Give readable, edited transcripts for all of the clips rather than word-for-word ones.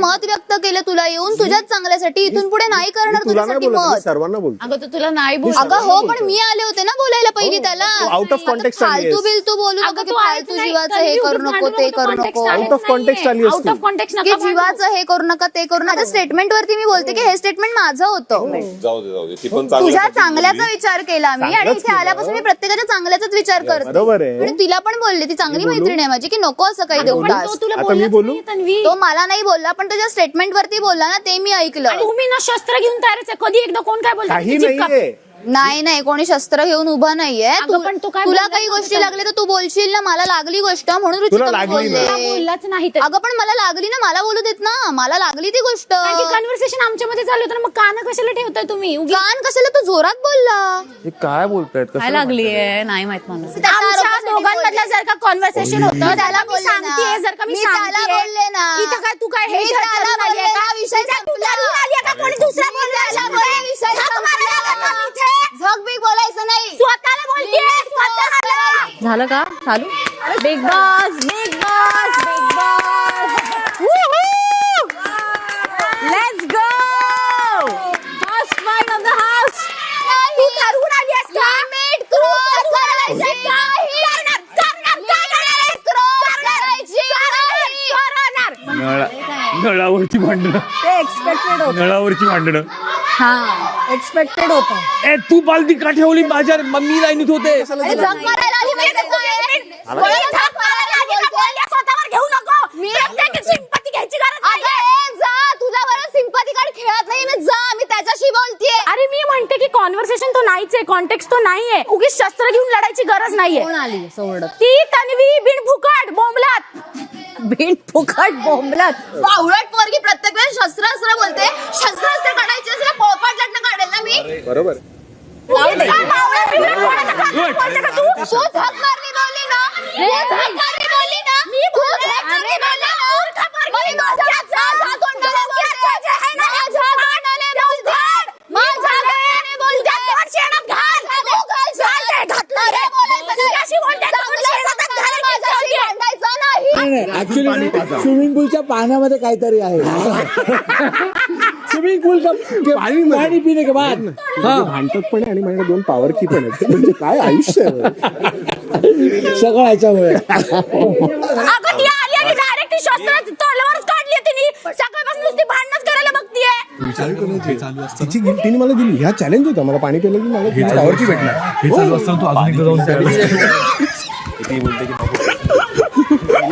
मत व्यक्त केलं तुला येऊन तुझ्याच चांगल्यासाठी, इथून पुढे नाही करणार तुझ्यासाठी मत. सर्वांना बोलतो. अगं तुला नाही बोल. अगं हो, पण मी आले होते ना बोलायला पहिली त्याला. आउट ऑफ कॉन्टेक्स्ट फालतू बिलतू बोलू नको की फालतू जीवाचं हे करू नको ते करू नको. आउट ऑफ कॉन्टेक्स्ट आली आउट ऑफ कॉन्टेक्स्ट की जीवाचं हे करू नका ते करू नका. स्टेटमेंट वरती मी बोलते की हे स्टेटमेंट माझं होतं. जाऊ दे ती पण तुझ्या चांगल्याचा विचार केला मी, आणि इथे आल्यापासून मी प्रत्येकाच्या चांगल्याचाच विचार करते. बरोबर आहे. आणि तिला पण बोलले, ती चांगली मैत्रीण आहे माझी, की नको असं काही देऊ टास्क. आता मी बोलू? तो मला नाही बोलला, पण तुझ्या स्टेटमेंट वरती बोलला ना, ते मी ऐकलं. तुम्ही ना शस्त्र घेऊन तयारच आहे. कधी एकदा कोण काय बोलतो काही नाहीये. नाही कोणी शस्त्र घेऊन उभा नाहीये. पण तू काय तुला बोलला काही गोष्टी लागल्या तर तू बोलशील ना. मला लागली गोष्ट म्हणून रुचिका बोलले. बोललाच नाही तर. अगं पण मला लागली ना, मला बोलू देत ना, मला लागली ती गोष्ट. कन्व्हर्सेशन आमच्यामध्ये चालू होतं ना, मग कान कशाला ठेवताय तुम्ही? कान कशाला, तू जोरात बोलला. काय बोलतायत? काय लागलीये नाही माहित मला. आमच्या दोघांमधलं जर का कॉन्व्हर्सेशन होतं त्याला मी सांगतेय, जर का मी सांगतेय बोलले ना, इथं काय तू काय हे त्याला ठरवून आली आहे का? विषय कोणी दुसरा बोलला विषय झग बिग बोलायचं नाही. स्वतःला बोलतेय, स्वतःला. झालं का चालू? Bigg Boss Bigg Boss Bigg Boss, let's go. First fight of the house. तू ठरवून आली आहेस का? लिमिट क्रॉस करायची नळावरची भांडणं, ते एक्सपेक्टेड होतं. नळावरची भांडणं. हा एक्सपेक्टेड होतं. ए तू पालती का ठेवली माझ्या? मम्मी नाही नीट होते. झक मारायला आली माहिती काय? झक मारायला आली का? बोलल्या स्वतःवर घेऊ नको. प्रत्येक सिंपती घ्यायची गरज नाही. जा, तुझ्या बरोबर सिंपती कार्ड खेळत नाही ना, जा, मी त्याच्याशी बोलतेय. अरे मी म्हणते की कॉन्व्हर्सेशन तो नाहीच आहे, कॉन्टेक्स्ट तो नाहीये. उगीच शस्त्र घेऊन लढायची गरज नाहीये. कोण आली सोडत? ती तन्वी बिनफुकट बोंबलात. बिनफुकट बोंबलत. बावळट पोरगी प्रत्येक वेळेस शस्त्र बोलते. शस्त्र काढायचे असेल पोळपाट लग्न काढेल ना मी. बरोबर. तू झक मारली बोलली ना, तू झक मारली बोलली ना, तू झक मारली बोलली ना. मी माझ्या तोंडाने ऍक्च्युली स्विमिंग पूलच्या पाण्यामध्ये काहीतरी आहे. स्विमिंग पूल पाणी पिणे के बाद भांडत पण आहे आणि माझ्याकडे 2 पॉवर की पण आहेत. म्हणजे काय आयुष्य सगळं याच्यामुळे. अगं ती आली आणि डायरेक्ट शस्त्र तोंडावरच काढली तिने. सकाळपासून नुसती भांडणच करायला बघतीये. तिने मला दिली. ह्या चॅलेंज होता. मला पाणी पिलं की मला पॉवर की भेटणार. हे चालू असताना तू अजून एकदा जाऊन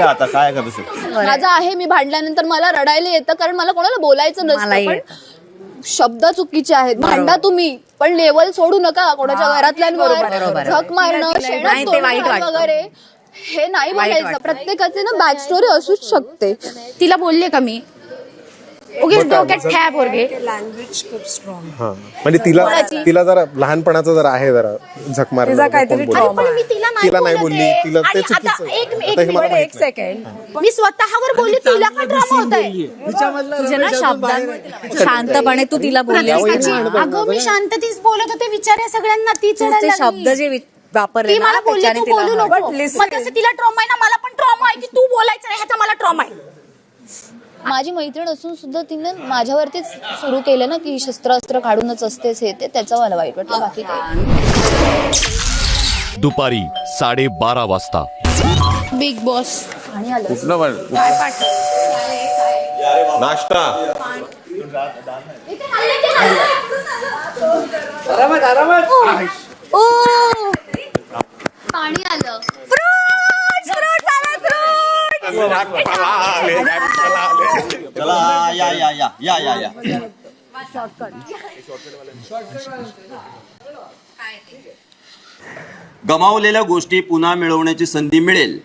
आता काय करतो? माझं आहे, मी भांडल्यानंतर मला रडायला येतं, कारण मला कोणाला बोलायचं नसतं. पण शब्द चुकीचे आहेत. भांडा तुम्ही, पण लेवल सोडू नका कोणाच्या घरातल्यांवर. झक मारणं, शेणात तोडणं वगैरे हे नाही बोलायचं. प्रत्येकाचे ना बॅक स्टोरी असूच शकते. तिला बोलले का मी उगीच डोक्यात ठ्या पोरगे. लँग्वेज खूप स्ट्रॉंग. म्हणजे तिला जरा लहानपणाचं जरा आहे, जरा झक मारणं काहीतरी तिला नाही बोलली. तिला ते चुकीचं. एक सेकंड. मी स्वतःवर बोलली, तुला का ड्रामा होताय? तुझे ना शब्दांमध्ये शांतपणे तू तिला बोलली. अगं मी शांततेच बोलत होते. विचार सगळ्यांना ती चढायला शब्द जे वापरले ती मला बोलली तू बोलू नको. पण मग तसं तिला ट्रॉमा आहे ना, मला पण ट्रॉमा आहे की तू बोलायचं नाही, ह्याचा मला ट्रॉमा आहे. माझी मैत्रीण असून सुद्धा तिने माझ्यावरतीच सुरू केलं ना की शस्त्र काढूनच असतेच हे ते. त्याचं मला वाईट वाटतं, बाकी काय. दुपारी 12:30 वाजता बिग बॉस आणि आलं नाश्ता. पाणी आलं. चला या. गमावलेल्या गोष्टी पुन्हा मिळवण्याची संधी मिळेल,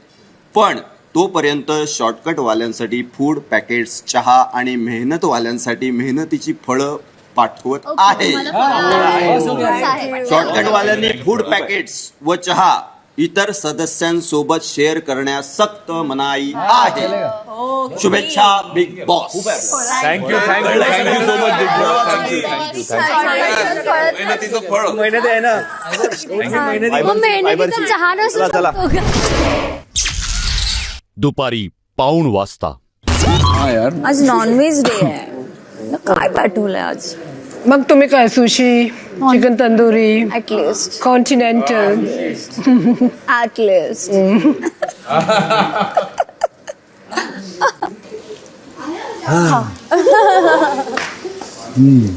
पण तोपर्यंत शॉर्टकटवाल्यांसाठी फूड पॅकेट्स, चहा आणि मेहनतवाल्यांसाठी मेहनतीची फळं पाठवत आहे. शॉर्टकटवाल्यांनी फूड पॅकेट्स व चहा इतर सदस्यांसोबत शेअर करण्यास सक्त मनाई आहे. शुभेच्छा big boss. Thank you so much big boss. मेहनतीचं फळ. मेहनत आहे ना. चहा नसतो. दुपारी 1:15 वाजता हा यार आज नॉनव्हेज डे आहे. काय पाठवलंय आज? मग तुम्ही काय sushi, chicken tandoori, at least continental. At least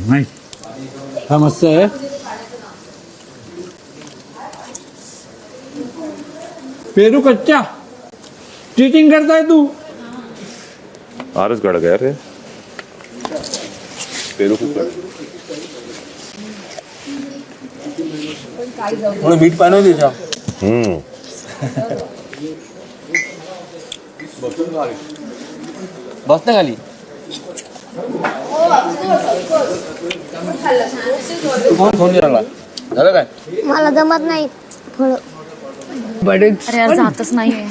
नाही हा मस्त आहे. पेरू कच्चा चीटिंग करताय तू. फारच गडग यार हे. पेरू खूप थोडं मीठ पाणी द्या. बस ना खाली. फोन झाला झालं काय? मला जमत नाही फळ. बरेच अरे यार जातच नाहीये.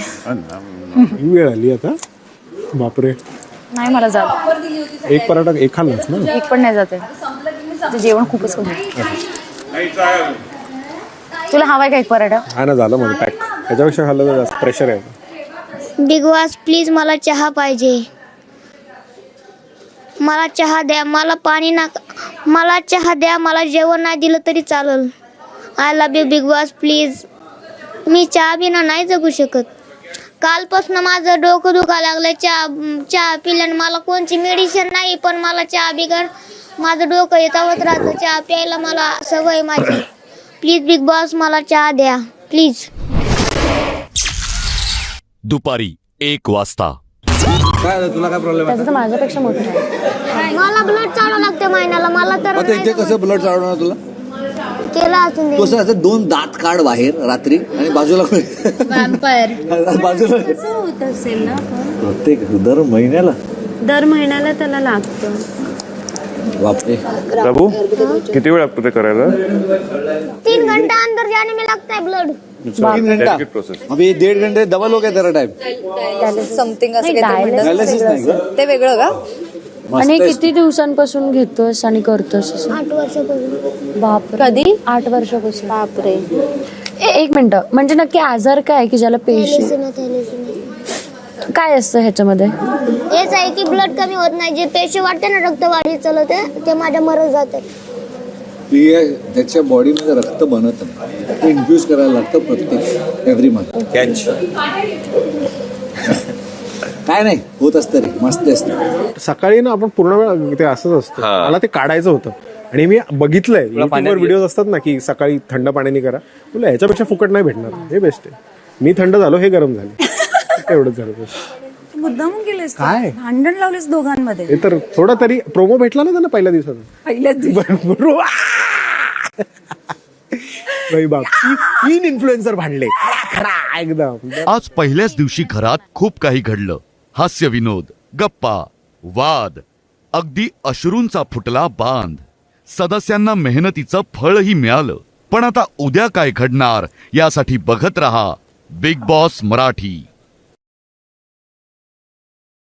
ही वेळ आली आता. बापरे, नाही मला जात. एक पराठा एक खाल्लाच ना. एक पण नाही जाते. ते जेवण खूपच कमी. तुला हवाय का एक पराठा? हा ना, झालं माझं पॅक. त्याच्यापेक्षा खाल्लं तर जास्त प्रेशर आहे. बिग बॉस प्लीज मला चहा पाहिजे. मला चहा द्या. मला पाणी ना. मला चहा द्या. मला जेवण नाही दिलं तरी चालेल. I love you Bigg Boss please. मी चहा बिना नाही जगू शकत. कालपासून माझं डोकं दुखायला लागलं. चहा पिल्याने मला कोणची मेडिसिन नाही, पण मला चहा बिगर माझं डोकं येतावत राहतं. चहा प्यायला मला सवय माझी. प्लीज बिग बॉस मला चहा द्या प्लीज. दुपारी 1 वाजता. काय तुला काय प्रॉब्लेम आहे? तर माझ्यापेक्षा मोठं आहे. मला ब्लड चालू लागते महिन्याला. मला तर आता इथे कसं ब्लड चालवणार तुला? केला असून दे. तू असं 2 दात काढ बाहेर रात्री आणि बाजूला बाजूला होत असेल ना प्रत्येक दर महिन्याला. दर महिन्याला त्याला लागतं. बापरे. प्रभू किती वेळ लागतो ते करायला? 3 घंटा अंदर जाने में लगता है ब्लड. 3 घंटा प्रोसेस. अभी 1.5 घंटे डबल हो गया तेरा टाइम. समथिंग असं डायलिसिस नाही का? ते वेगळं का? मस्त आणि आहे. किती दिवसांपासून घेतोस आणि करतोस? 8 वर्षापासून. बापरे. कधी? 8 वर्षापासून. बापरे. एक मिनिट, म्हणजे नक्की आजार काय आहे की ज्याला पेशी काय असतं ह्याच्यामध्ये? हेच आहे की ब्लड कमी होत नाही. जे पेशी वाटते ना रक्त वाढी चालत ते माझ्या मरत जाते. त्याच्या बॉडीमध्ये रक्त बनत नाही. ते इन्फ्यूज करायला लागतं प्रत्येक एव्हरी मंथ. कॅच. काय नाही होत असतं रे. मस्त असतं. सकाळी ना आपण पूर्ण वेळ ते असंच असतं. मला ते काढायचं होतं आणि मी बघितलंय युट्यूबवर व्हिडिओ असतात ना की सकाळी थंड पाण्याने करा. तुला ह्याच्यापेक्षा फुकट नाही भेटणार. हे बेस्ट आहे. मी थंड झालो, हे गरम झाले. एवढंच झालं. मुद्दाम केलेस? काय भांडण लावलेस दोघांमध्ये? हे तर थोडा तरी प्रोमो भेटला ना त्यांना पहिल्या दिवसात. तीन इन्फ्लुएन्सर भांडले एकदम. आज पहिल्याच दिवशी घरात खूप काही घडलं. हास्य विनोद, गप्पा, वाद, अगदी अश्रूंचा फुटला बांध. सदस्यांना मेहनतीचं फळही मिळालं. पण आता उद्या काय घडणार यासाठी बघत रहा बिग बॉस मराठी.